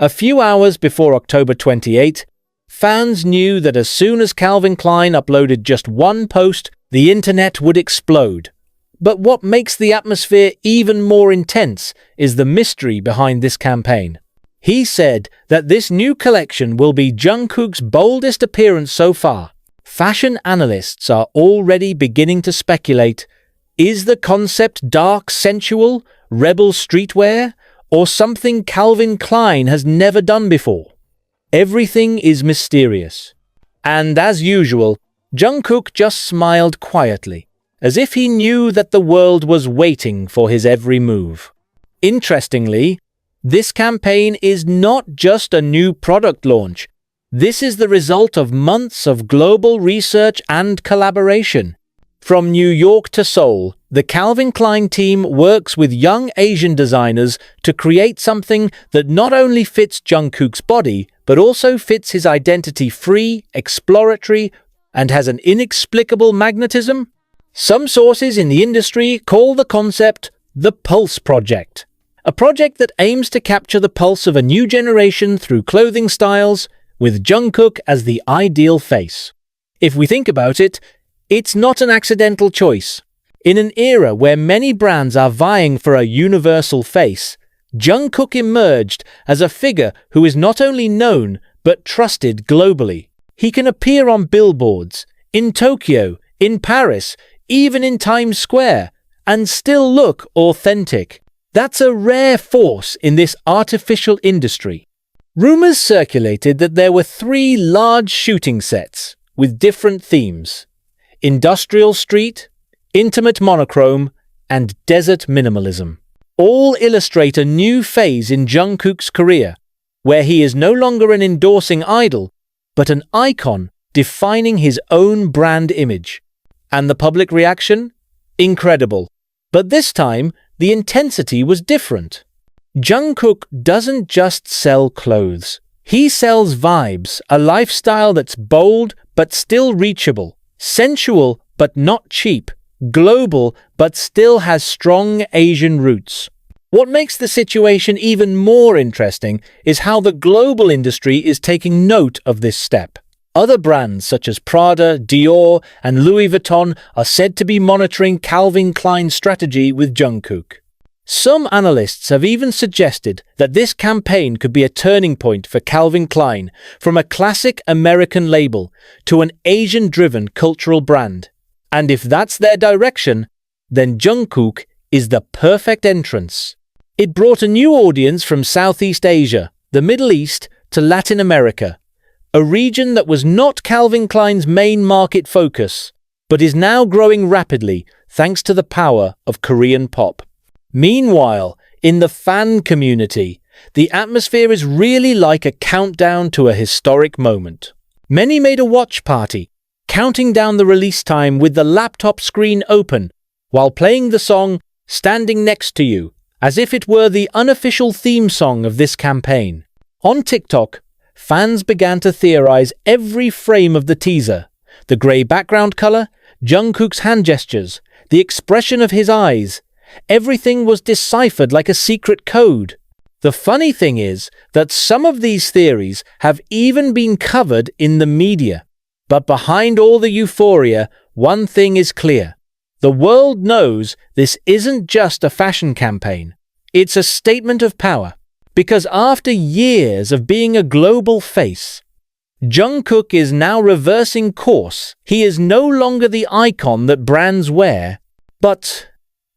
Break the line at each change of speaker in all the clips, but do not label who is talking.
A few hours before October 28, fans knew that as soon as Calvin Klein uploaded just one post, the internet would explode. But what makes the atmosphere even more intense is the mystery behind this campaign. He said that this new collection will be Jungkook's boldest appearance so far. Fashion analysts are already beginning to speculate, is the concept dark, sensual, rebel streetwear, or something Calvin Klein has never done before? Everything is mysterious. And as usual, Jungkook just smiled quietly, as if he knew that the world was waiting for his every move. Interestingly, this campaign is not just a new product launch. This is the result of months of global research and collaboration. From New York to Seoul, the Calvin Klein team works with young Asian designers to create something that not only fits Jungkook's body, but also fits his identity-free, exploratory, and has an inexplicable magnetism. Some sources in the industry call the concept the Pulse Project, a project that aims to capture the pulse of a new generation through clothing styles, with Jungkook as the ideal face. If we think about it, it's not an accidental choice. In an era where many brands are vying for a universal face, Jungkook emerged as a figure who is not only known but trusted globally. He can appear on billboards, in Tokyo, in Paris, even in Times Square, and still look authentic. That's a rare force in this artificial industry. Rumors circulated that there were 3 large shooting sets with different themes: industrial street, intimate monochrome, and desert minimalism. All illustrate a new phase in Jungkook's career, where he is no longer an endorsing idol, but an icon defining his own brand image. And the public reaction? Incredible. But this time, the intensity was different. Jungkook doesn't just sell clothes. He sells vibes, a lifestyle that's bold but still reachable, sensual but not cheap, global but still has strong Asian roots. What makes the situation even more interesting is how the global industry is taking note of this step. Other brands such as Prada, Dior, and Louis Vuitton are said to be monitoring Calvin Klein's strategy with Jungkook. Some analysts have even suggested that this campaign could be a turning point for Calvin Klein, from a classic American label to an Asian-driven cultural brand. And if that's their direction, then Jungkook is the perfect entrance. It brought a new audience from Southeast Asia, the Middle East, to Latin America, a region that was not Calvin Klein's main market focus, but is now growing rapidly thanks to the power of Korean pop. Meanwhile, in the fan community, the atmosphere is really like a countdown to a historic moment. Many made a watch party, counting down the release time with the laptop screen open, while playing the song Standing Next to You, as if it were the unofficial theme song of this campaign. On TikTok, fans began to theorize every frame of the teaser: the grey background color, Jungkook's hand gestures, the expression of his eyes. Everything was deciphered like a secret code. The funny thing is that some of these theories have even been covered in the media. But behind all the euphoria, one thing is clear. The world knows this isn't just a fashion campaign. It's a statement of power. Because after years of being a global face, Jungkook is now reversing course. He is no longer the icon that brands wear, but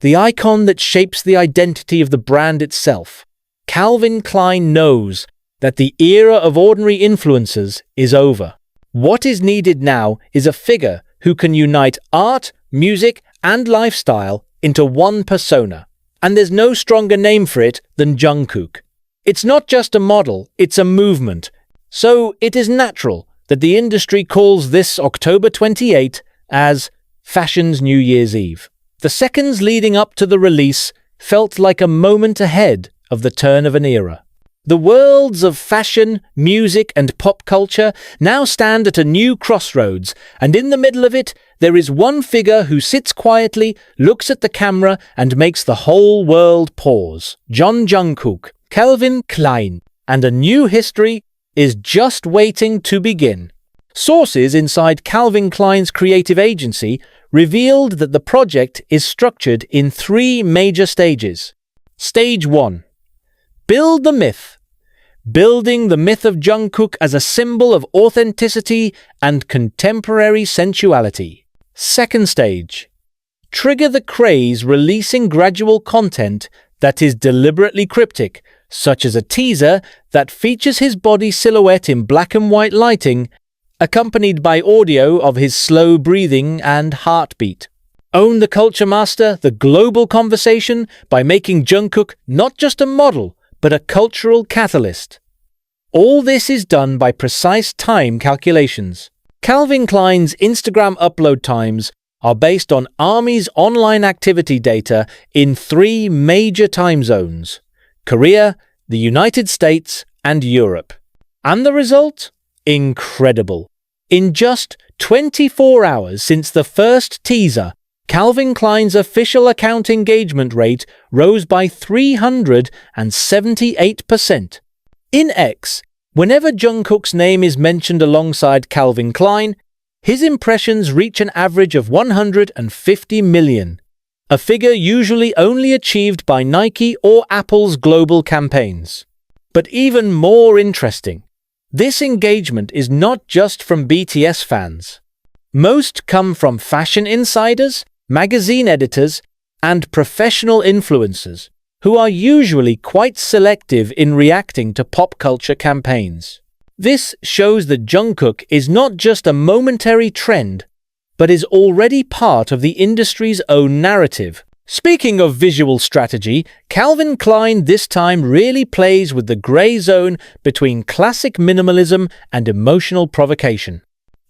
the icon that shapes the identity of the brand itself. Calvin Klein knows that the era of ordinary influencers is over. What is needed now is a figure who can unite art, music, and lifestyle into one persona. And there's no stronger name for it than Jungkook. It's not just a model, it's a movement. So it is natural that the industry calls this October 28 as fashion's New Year's Eve. The seconds leading up to the release felt like a moment ahead of the turn of an era. The worlds of fashion, music, and pop culture now stand at a new crossroads, and in the middle of it, there is one figure who sits quietly, looks at the camera, and makes the whole world pause. Jungkook, Calvin Klein. and a new history is just waiting to begin. Sources inside Calvin Klein's creative agency revealed that the project is structured in 3 major stages. Stage 1. Build the myth. Building the myth of Jungkook as a symbol of authenticity and contemporary sensuality. Second stage. Trigger the craze, releasing gradual content that is deliberately cryptic, such as a teaser that features his body silhouette in black and white lighting, accompanied by audio of his slow breathing and heartbeat. Own the culture master, the global conversation, by making Jungkook not just a model, but a cultural catalyst. All this is done by precise time calculations. Calvin Klein's Instagram upload times are based on ARMY's online activity data in 3 major time zones: Korea, the United States, and Europe. And the result? Incredible. In just 24 hours since the first teaser, Calvin Klein's official account engagement rate rose by 378%. In X, whenever Jungkook's name is mentioned alongside Calvin Klein, his impressions reach an average of 150 million, a figure usually only achieved by Nike or Apple's global campaigns. But even more interesting, this engagement is not just from BTS fans. Most come from fashion insiders, magazine editors, and professional influencers, who are usually quite selective in reacting to pop culture campaigns. This shows that Jungkook is not just a momentary trend, but is already part of the industry's own narrative. Speaking of visual strategy, Calvin Klein this time really plays with the grey zone between classic minimalism and emotional provocation.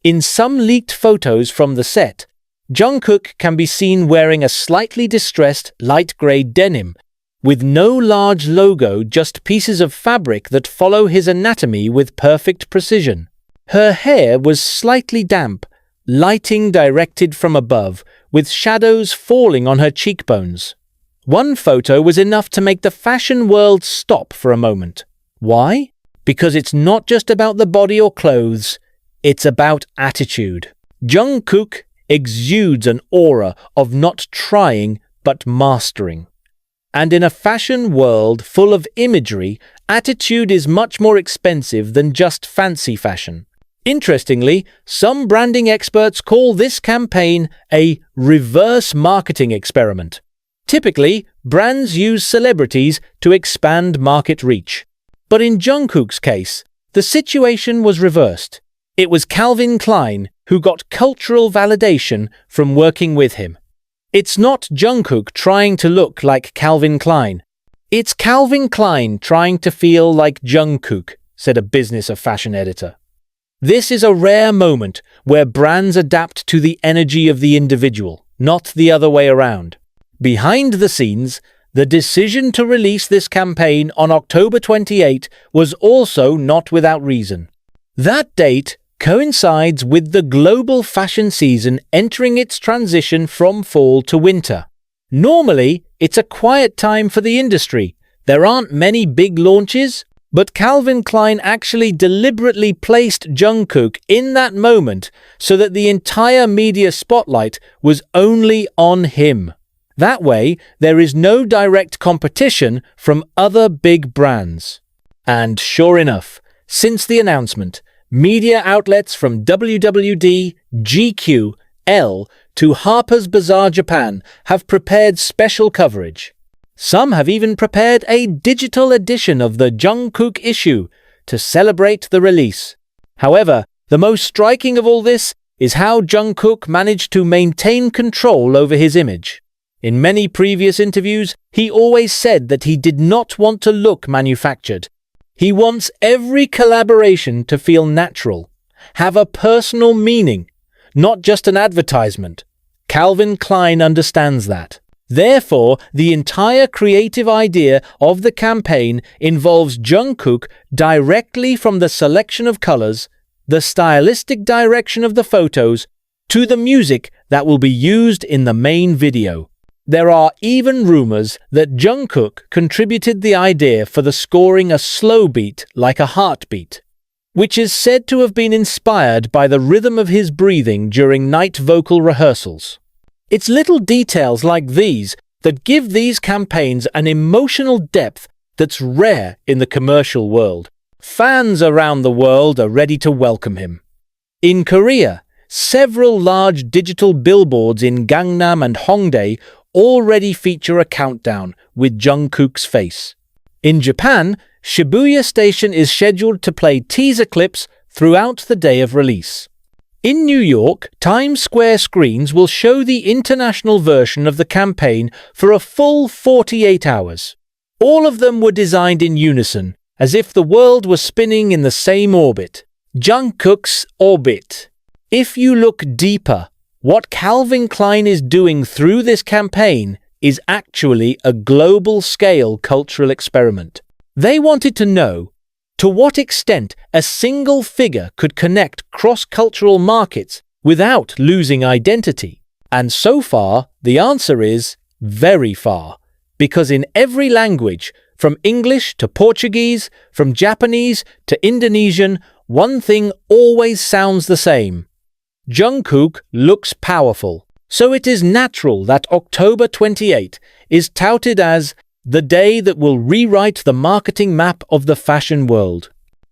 In some leaked photos from the set, Jungkook can be seen wearing a slightly distressed light grey denim, with no large logo, just pieces of fabric that follow his anatomy with perfect precision. Her hair was slightly damp, lighting directed from above, with shadows falling on her cheekbones. One photo was enough to make the fashion world stop for a moment. Why? Because it's not just about the body or clothes, it's about attitude. Jungkook exudes an aura of not trying but mastering. And in a fashion world full of imagery, attitude is much more expensive than just fancy fashion. Interestingly, some branding experts call this campaign a reverse marketing experiment. Typically, brands use celebrities to expand market reach. But in Jungkook's case, the situation was reversed. It was Calvin Klein who got cultural validation from working with him. It's not Jungkook trying to look like Calvin Klein. It's Calvin Klein trying to feel like Jungkook, said a business of fashion editor. This is a rare moment where brands adapt to the energy of the individual, not the other way around. Behind the scenes, the decision to release this campaign on October 28 was also not without reason. That date coincides with the global fashion season entering its transition from fall to winter. Normally, it's a quiet time for the industry. There aren't many big launches, but Calvin Klein actually deliberately placed Jungkook in that moment so that the entire media spotlight was only on him. That way, there is no direct competition from other big brands. And sure enough, since the announcement, media outlets from WWD, GQ, Elle to Harper's Bazaar Japan have prepared special coverage. Some have even prepared a digital edition of the Jungkook issue to celebrate the release. However, the most striking of all this is how Jungkook managed to maintain control over his image. In many previous interviews, he always said that he did not want to look manufactured. He wants every collaboration to feel natural, have a personal meaning, not just an advertisement. Calvin Klein understands that. Therefore, the entire creative idea of the campaign involves Jungkook directly from the selection of colors, the stylistic direction of the photos, to the music that will be used in the main video. There are even rumors that Jungkook contributed the idea for the scoring a slow beat like a heartbeat, which is said to have been inspired by the rhythm of his breathing during night vocal rehearsals. It's little details like these that give these campaigns an emotional depth that's rare in the commercial world. Fans around the world are ready to welcome him. In Korea, several large digital billboards in Gangnam and Hongdae already feature a countdown with Jungkook's face. In Japan, Shibuya Station is scheduled to play teaser clips throughout the day of release. In New York, Times Square screens will show the international version of the campaign for a full 48 hours. All of them were designed in unison, as if the world was spinning in the same orbit. Jungkook's orbit. If you look deeper, what Calvin Klein is doing through this campaign is actually a global-scale cultural experiment. They wanted to know to what extent a single figure could connect cross-cultural markets without losing identity. And so far, the answer is very far, because in every language, from English to Portuguese, from Japanese to Indonesian, one thing always sounds the same. Jungkook looks powerful, so it is natural that October 28 is touted as the day that will rewrite the marketing map of the fashion world.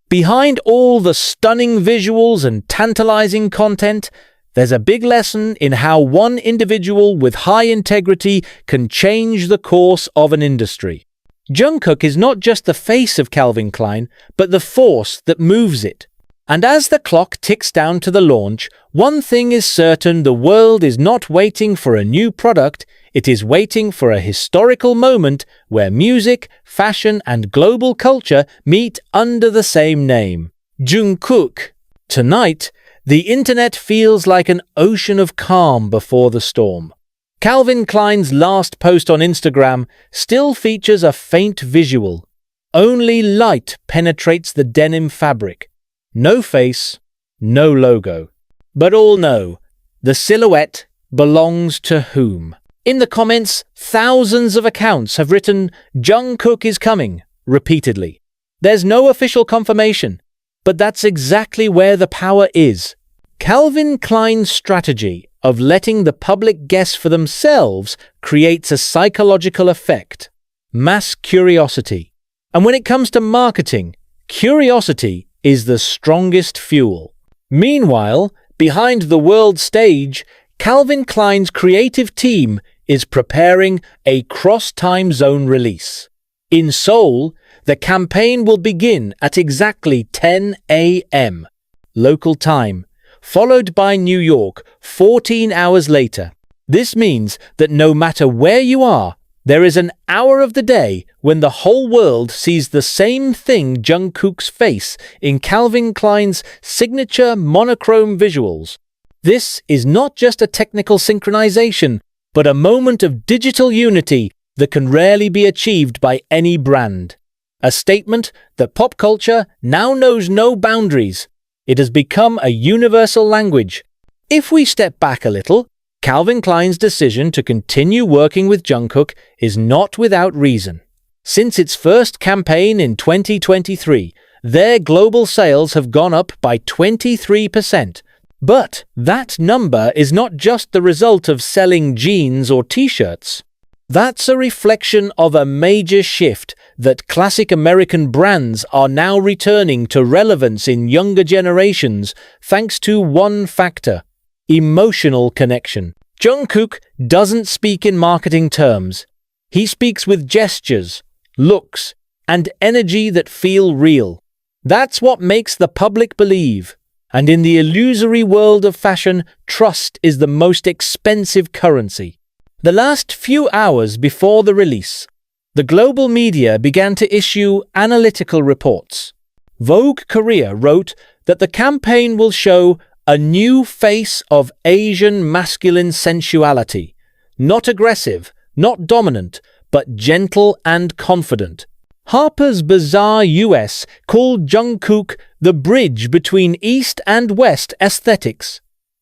Behind all the stunning visuals and tantalizing content, there's a big lesson in how one individual with high integrity can change the course of an industry. Jungkook is not just the face of Calvin Klein, but the force that moves it. And as the clock ticks down to the launch, one thing is certain: the world is not waiting for a new product, it is waiting for a historical moment where music, fashion, and global culture meet under the same name. Jungkook. Tonight, the internet feels like an ocean of calm before the storm. Calvin Klein's last post on Instagram still features a faint visual. Only light penetrates the denim fabric. No face, no logo. But all know, the silhouette belongs to whom? In the comments, thousands of accounts have written, "Jungkook is coming," repeatedly. There's no official confirmation, but that's exactly where the power is. Calvin Klein's strategy of letting the public guess for themselves creates a psychological effect. Mass curiosity. And when it comes to marketing, curiosity is the strongest fuel. Meanwhile, behind the world stage, Calvin Klein's creative team is preparing a cross-time zone release. In Seoul, the campaign will begin at exactly 10 a.m. local time, followed by New York 14 hours later. This means that no matter where you are, there is an hour of the day when the whole world sees the same thing: Jungkook's face in Calvin Klein's signature monochrome visuals. This is not just a technical synchronization, but a moment of digital unity that can rarely be achieved by any brand. A statement that pop culture now knows no boundaries. It has become a universal language. If we step back a little, Calvin Klein's decision to continue working with Jungkook is not without reason. Since its first campaign in 2023, their global sales have gone up by 23%. But that number is not just the result of selling jeans or t-shirts. That's a reflection of a major shift that classic American brands are now returning to relevance in younger generations thanks to one factor: emotional connection. Jungkook doesn't speak in marketing terms. He speaks with gestures, looks, and energy that feel real. That's what makes the public believe. And in the illusory world of fashion, trust is the most expensive currency. The last few hours before the release, the global media began to issue analytical reports. Vogue Korea wrote that the campaign will show a new face of Asian masculine sensuality. Not aggressive, not dominant, but gentle and confident. Harper's Bazaar US called Jungkook the bridge between East and West aesthetics.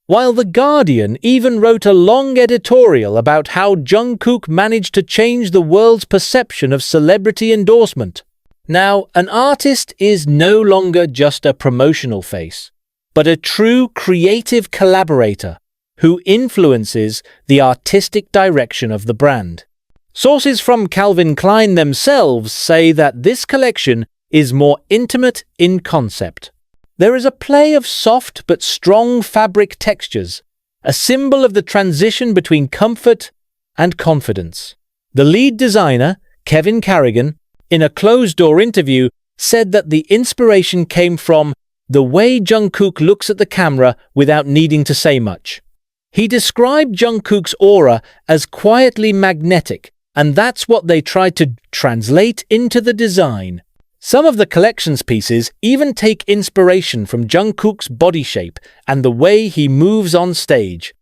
while The Guardian even wrote a long editorial about how Jungkook managed to change the world's perception of celebrity endorsement. Now, an artist is no longer just a promotional face, but a true creative collaborator who influences the artistic direction of the brand. Sources from Calvin Klein themselves say that this collection is more intimate in concept. There is a play of soft but strong fabric textures, a symbol of the transition between comfort and confidence. The lead designer, Kevin Carrigan, in a closed-door interview, said that the inspiration came from the way Jungkook looks at the camera without needing to say much. He described Jungkook's aura as quietly magnetic, and that's what they tried to translate into the design. Some of the collection's pieces even take inspiration from Jungkook's body shape and the way he moves on stage.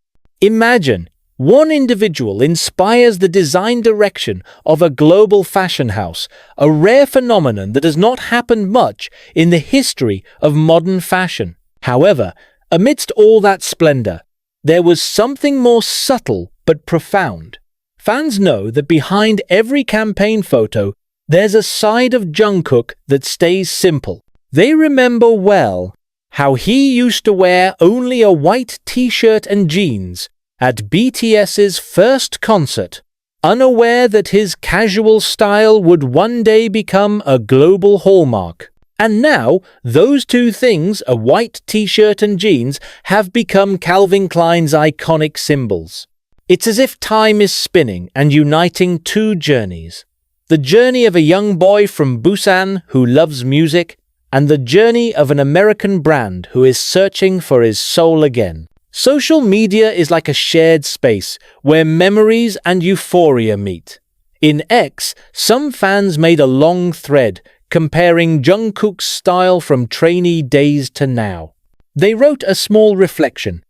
Imagine, one individual inspires the design direction of a global fashion house, a rare phenomenon that has not happened much in the history of modern fashion. However, amidst all that splendor, there was something more subtle but profound. Fans know that behind every campaign photo, there's a side of Jungkook that stays simple. They remember well how he used to wear only a white t-shirt and jeans at BTS's first concert, unaware that his casual style would one day become a global hallmark. And now, those two things, a white t-shirt and jeans, have become Calvin Klein's iconic symbols. It's as if time is spinning and uniting two journeys. The journey of a young boy from Busan who loves music, and the journey of an American brand who is searching for his soul again. Social media is like a shared space where memories and euphoria meet. In X, some fans made a long thread comparing Jungkook's style from trainee days to now. They wrote a small reflection: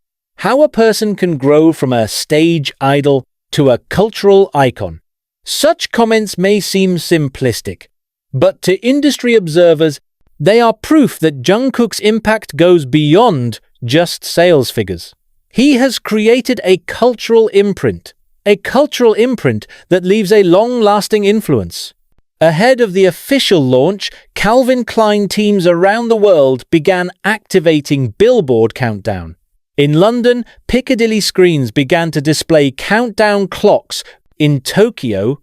how a person can grow from a stage idol to a cultural icon. Such comments may seem simplistic, but to industry observers, they are proof that Jungkook's impact goes beyond just sales figures. He has created a cultural imprint that leaves a long-lasting influence. Ahead of the official launch, Calvin Klein teams around the world began activating Billboard Countdown. In London, Piccadilly screens began to display countdown clocks. In Tokyo,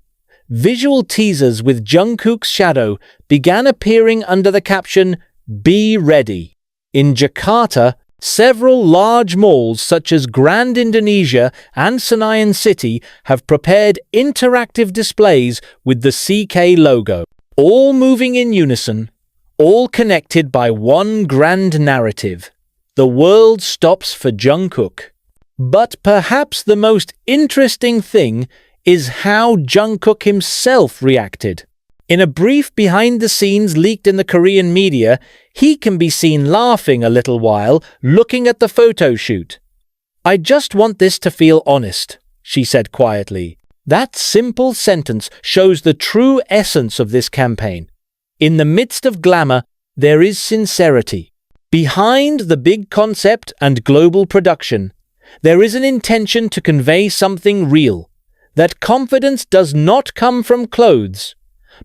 visual teasers with Jungkook's shadow began appearing under the caption, "Be Ready." In Jakarta, several large malls such as Grand Indonesia and Senayan City have prepared interactive displays with the CK logo, all moving in unison, all connected by one grand narrative. The world stops for Jungkook. But perhaps the most interesting thing is how Jungkook himself reacted. In a brief behind-the-scenes leaked in the Korean media, he can be seen laughing a little while looking at the photo shoot. "I just want this to feel honest," she said quietly. That simple sentence shows the true essence of this campaign. In the midst of glamour, there is sincerity. Behind the big concept and global production, there is an intention to convey something real, that confidence does not come from clothes,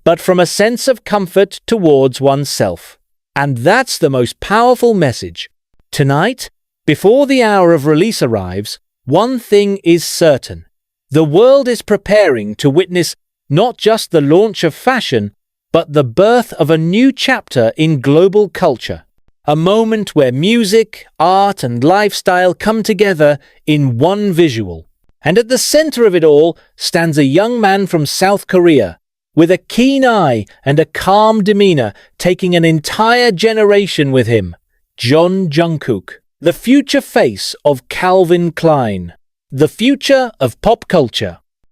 but from a sense of comfort towards oneself. And that's the most powerful message. Tonight, before the hour of release arrives, one thing is certain. The world is preparing to witness not just the launch of fashion, but the birth of a new chapter in global culture. A moment where music, art, and lifestyle come together in one visual. And at the center of it all stands a young man from South Korea, with a keen eye and a calm demeanor, taking an entire generation with him, Jungkook, the future face of Calvin Klein, the future of pop culture.